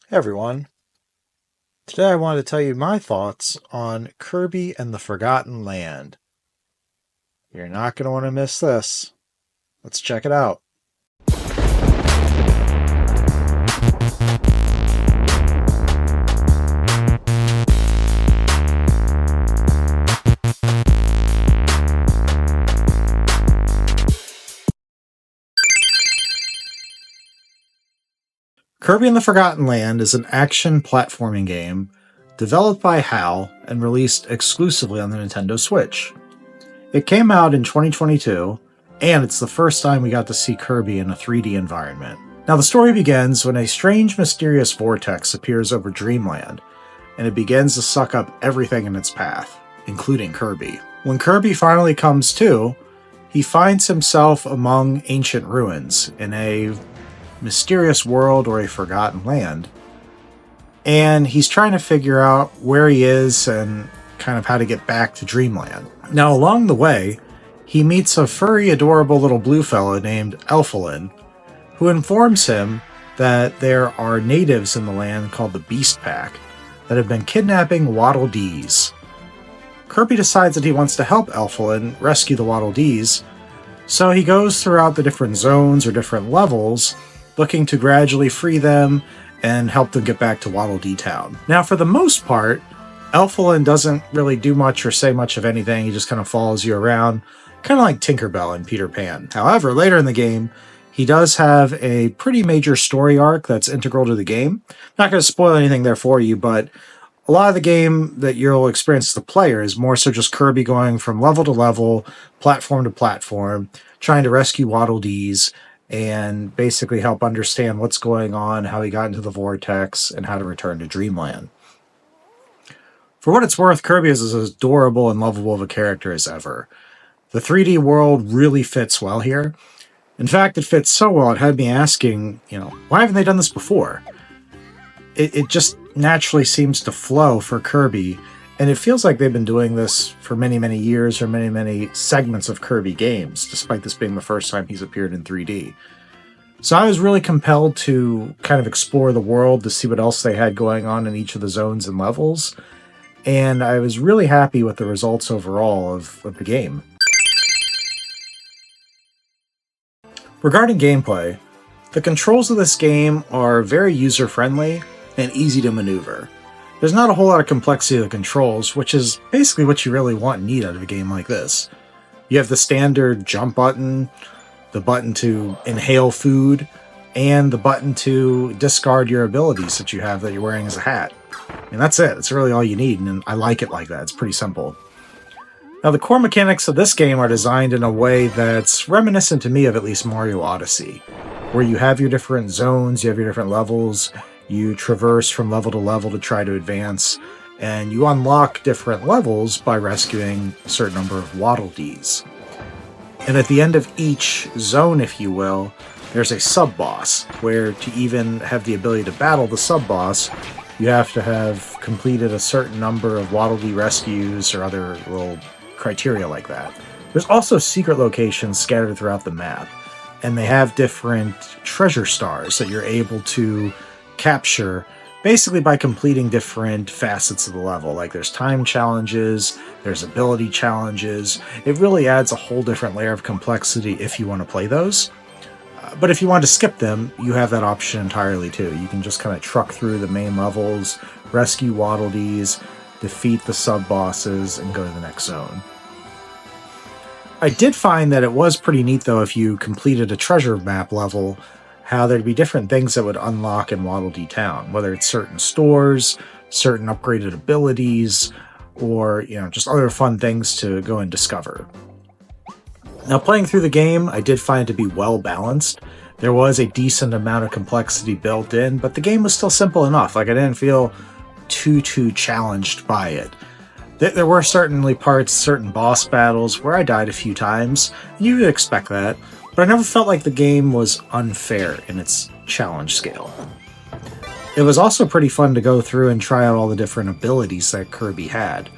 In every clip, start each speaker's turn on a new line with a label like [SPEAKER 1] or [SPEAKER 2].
[SPEAKER 1] Hey everyone. Today I wanted to tell you my thoughts on Kirby and the Forgotten Land. You're not going to want to miss this. Let's check it out. Kirby and the Forgotten Land is an action platforming game developed by HAL and released exclusively on the Nintendo Switch. It came out in 2022, and it's the first time we got to see Kirby in a 3D environment. Now, the story begins when a strange, mysterious vortex appears over Dreamland, and it begins to suck up everything in its path, including Kirby. When Kirby finally comes to, he finds himself among ancient ruins in a mysterious world or a forgotten land, and he's trying to figure out where he is and kind of how to get back to Dreamland. Now, along the way, he meets a furry, adorable little blue fellow named Elfilin, who informs him that there are natives in the land called the Beast Pack that have been kidnapping Waddle Dees. Kirby decides that he wants to help Elfilin rescue the Waddle Dees, so he goes throughout the different zones or different levels, looking to gradually free them and help them get back to Waddle Dee Town. Now, for the most part, Elfilin doesn't really do much or say much of anything. He just kind of follows you around, kind of like Tinkerbell and Peter Pan. However, later in the game, he does have a pretty major story arc that's integral to the game. Not going to spoil anything there for you, but a lot of the game that you'll experience as the player is more so just Kirby going from level to level, platform to platform, trying to rescue Waddle Dees, and basically help understand what's going on, how he got into the vortex, and how to return to Dreamland. For what it's worth, Kirby is as adorable and lovable of a character as ever. The 3D world really fits well here. In fact, it fits so well it had me asking, why haven't they done this before? It just naturally seems to flow for Kirby, and it feels like they've been doing this for many, many years or many, many segments of Kirby games, despite this being the first time he's appeared in 3D. So I was really compelled to kind of explore the world to see what else they had going on in each of the zones and levels, and I was really happy with the results overall of the game. Regarding gameplay, the controls of this game are very user-friendly and easy to maneuver. There's not a whole lot of complexity to the controls, which is basically what you really want and need out of a game like this. You have the standard jump button, the button to inhale food, and the button to discard your abilities that you have that you're wearing as a hat. And that's it. That's really all you need, and I like it like that. It's pretty simple. Now, the core mechanics of this game are designed in a way that's reminiscent to me of at least Mario Odyssey, where you have your different zones, you have your different levels, you traverse from level to level to try to advance, and you unlock different levels by rescuing a certain number of Waddle Dees. And at the end of each zone, if you will, there's a sub-boss, where to even have the ability to battle the sub-boss, you have to have completed a certain number of Waddle Dee rescues or other little criteria like that. There's also secret locations scattered throughout the map, and they have different treasure stars that you're able to capture basically by completing different facets of the level. Like there's time challenges, there's ability challenges. It really adds a whole different layer of complexity if you want to play those. But if you want to skip them, you have that option entirely too. You can just kind of truck through the main levels, rescue Waddle Dees, defeat the sub-bosses, and go to the next zone. I did find that it was pretty neat though if you completed a treasure map level, how there'd be different things that would unlock in Waddle Dee Town, whether it's certain stores, certain upgraded abilities, or just other fun things to go and discover. Now, playing through the game, I did find it to be well balanced. There was a decent amount of complexity built in, but the game was still simple enough. Like I didn't feel too challenged by it. There were certainly parts, certain boss battles where I died a few times. You would expect that. But I never felt like the game was unfair in its challenge scale. It was also pretty fun to go through and try out all the different abilities that Kirby had.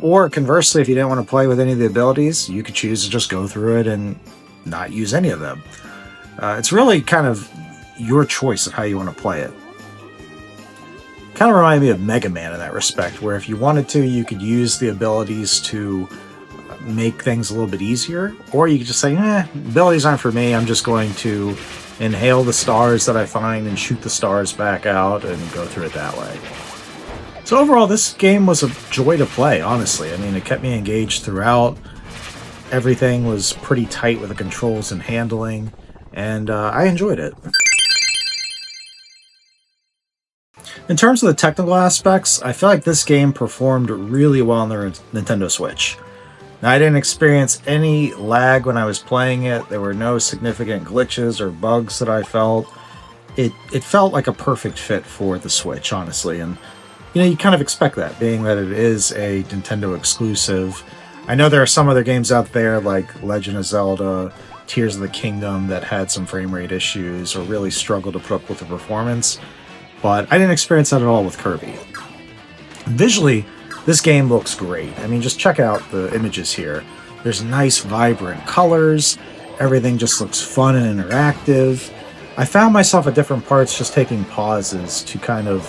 [SPEAKER 1] Or conversely, if you didn't want to play with any of the abilities, you could choose to just go through it and not use any of them. It's really kind of your choice of how you want to play it. Kind of reminded me of Mega Man in that respect, where if you wanted to, you could use the abilities to make things a little bit easier, or you could just say, abilities aren't for me, I'm just going to inhale the stars that I find and shoot the stars back out and go through it that way. So overall, this game was a joy to play, honestly. I mean, it kept me engaged throughout. Everything was pretty tight with the controls and handling, and I enjoyed it. In terms of the technical aspects, I feel like this game performed really well on the Nintendo Switch. Now, I didn't experience any lag when I was playing it. There were no significant glitches or bugs that I felt. It felt like a perfect fit for the Switch, honestly. And, you kind of expect that, being that it is a Nintendo exclusive. I know there are some other games out there, like Legend of Zelda, Tears of the Kingdom, that had some frame rate issues or really struggled to put up with the performance. But I didn't experience that at all with Kirby. Visually, this game looks great. I mean, just check out the images here. There's nice, vibrant colors. Everything just looks fun and interactive. I found myself at different parts just taking pauses to kind of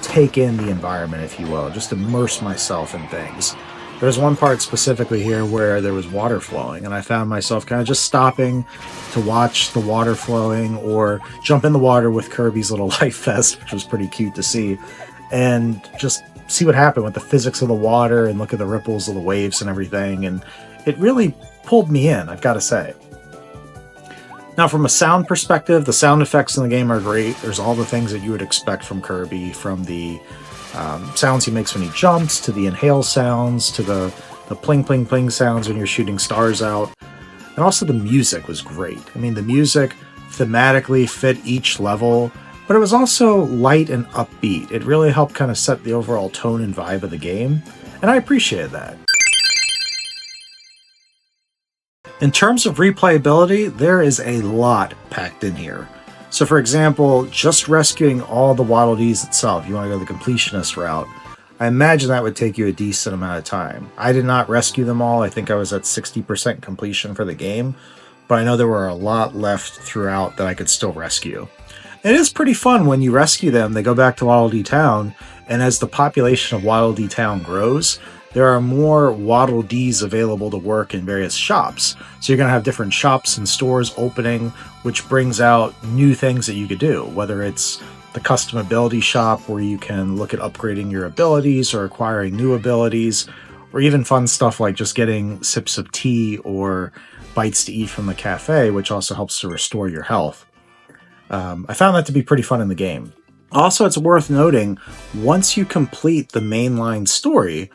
[SPEAKER 1] take in the environment, if you will, just immerse myself in things. There's one part specifically here where there was water flowing, and I found myself kind of just stopping to watch the water flowing or jump in the water with Kirby's little life vest, which was pretty cute to see, and just see what happened with the physics of the water and look at the ripples of the waves and everything, and it really pulled me in, I've got to say. Now, from a sound perspective, the sound effects in the game are great. There's all the things that you would expect from Kirby, from the sounds he makes when he jumps, to the inhale sounds, to the pling pling pling sounds when you're shooting stars out. And also the music was great. I mean, the music thematically fit each level, but it was also light and upbeat. It really helped kind of set the overall tone and vibe of the game, and I appreciated that. In terms of replayability, there is a lot packed in here. So for example, just rescuing all the Waddle Dees itself, you want to go the completionist route, I imagine that would take you a decent amount of time. I did not rescue them all. I think I was at 60% completion for the game, but I know there were a lot left throughout that I could still rescue. It is pretty fun when you rescue them. They go back to Waddle Dee Town, and as the population of Waddle Dee Town grows, there are more Waddle Dees available to work in various shops. So you're going to have different shops and stores opening, which brings out new things that you could do, whether it's the custom ability shop where you can look at upgrading your abilities or acquiring new abilities, or even fun stuff like just getting sips of tea or bites to eat from the cafe, which also helps to restore your health. I found that to be pretty fun in the game. Also, it's worth noting, once you complete the mainline story,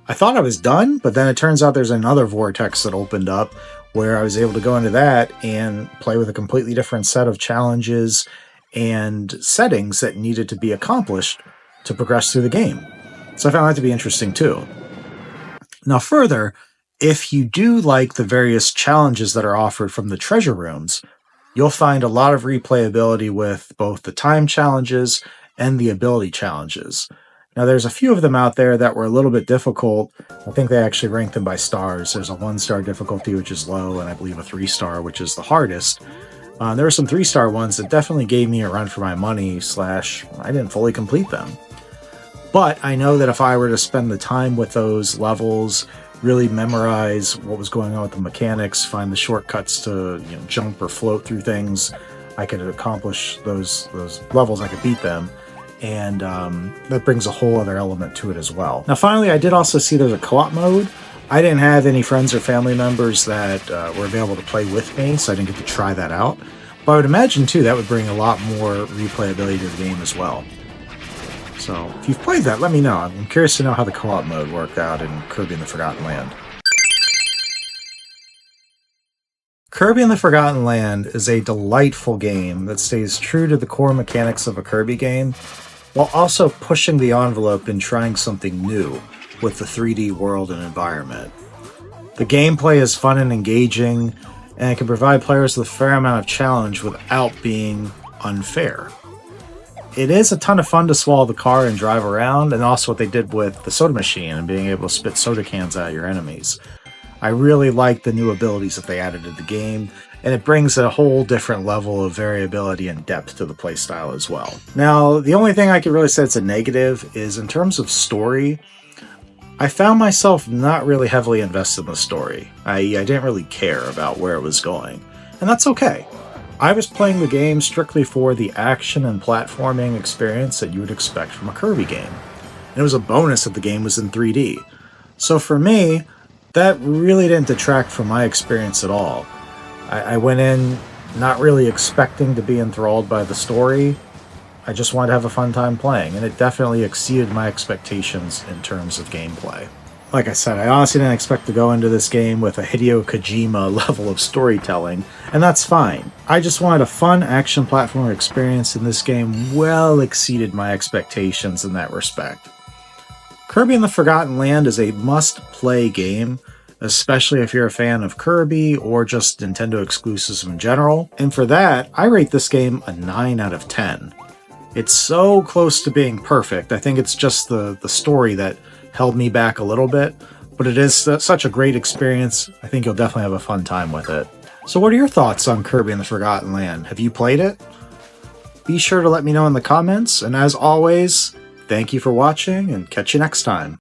[SPEAKER 1] I thought I was done, but then it turns out there's another vortex that opened up where I was able to go into that and play with a completely different set of challenges and settings that needed to be accomplished to progress through the game. So I found that to be interesting too. Now further, if you do like the various challenges that are offered from the treasure rooms, you'll find a lot of replayability with both the time challenges and the ability challenges. Now, there's a few of them out there that were a little bit difficult. I think they actually ranked them by stars. There's a 1-star difficulty, which is low, and I believe a 3-star, which is the hardest. There were some 3-star ones that definitely gave me a run for my money, / I didn't fully complete them. But I know that if I were to spend the time with those levels, really memorize what was going on with the mechanics, find the shortcuts to jump or float through things, I could accomplish those levels, I could beat them. And that brings a whole other element to it as well. Now finally, I did also see there's a co-op mode. I didn't have any friends or family members that were available to play with me, so I didn't get to try that out. But I would imagine too that would bring a lot more replayability to the game as well. So if you've played that, let me know. I'm curious to know how the co-op mode worked out in Kirby and the Forgotten Land. Kirby and the Forgotten Land is a delightful game that stays true to the core mechanics of a Kirby game, while also pushing the envelope and trying something new with the 3D world and environment. The gameplay is fun and engaging, and it can provide players with a fair amount of challenge without being unfair. It is a ton of fun to swallow the car and drive around, and also what they did with the soda machine and being able to spit soda cans at your enemies. I really like the new abilities that they added to the game, and it brings a whole different level of variability and depth to the playstyle as well. Now, the only thing I can really say that's a negative is in terms of story, I found myself not really heavily invested in the story. I didn't really care about where it was going, and that's okay. I was playing the game strictly for the action and platforming experience that you would expect from a Kirby game. And it was a bonus that the game was in 3D. So for me, that really didn't detract from my experience at all. I went in not really expecting to be enthralled by the story. I just wanted to have a fun time playing, and it definitely exceeded my expectations in terms of gameplay. Like I said, I honestly didn't expect to go into this game with a Hideo Kojima level of storytelling, and that's fine. I just wanted a fun action platformer experience, and this game well exceeded my expectations in that respect. Kirby and the Forgotten Land is a must-play game, especially if you're a fan of Kirby or just Nintendo exclusives in general, and for that, I rate this game a 9 out of 10. It's so close to being perfect. I think it's just the story that held me back a little bit, but it is such a great experience. I think you'll definitely have a fun time with it. So what are your thoughts on Kirby and the Forgotten Land? Have you played it? Be sure to let me know in the comments, and as always, thank you for watching, and catch you next time.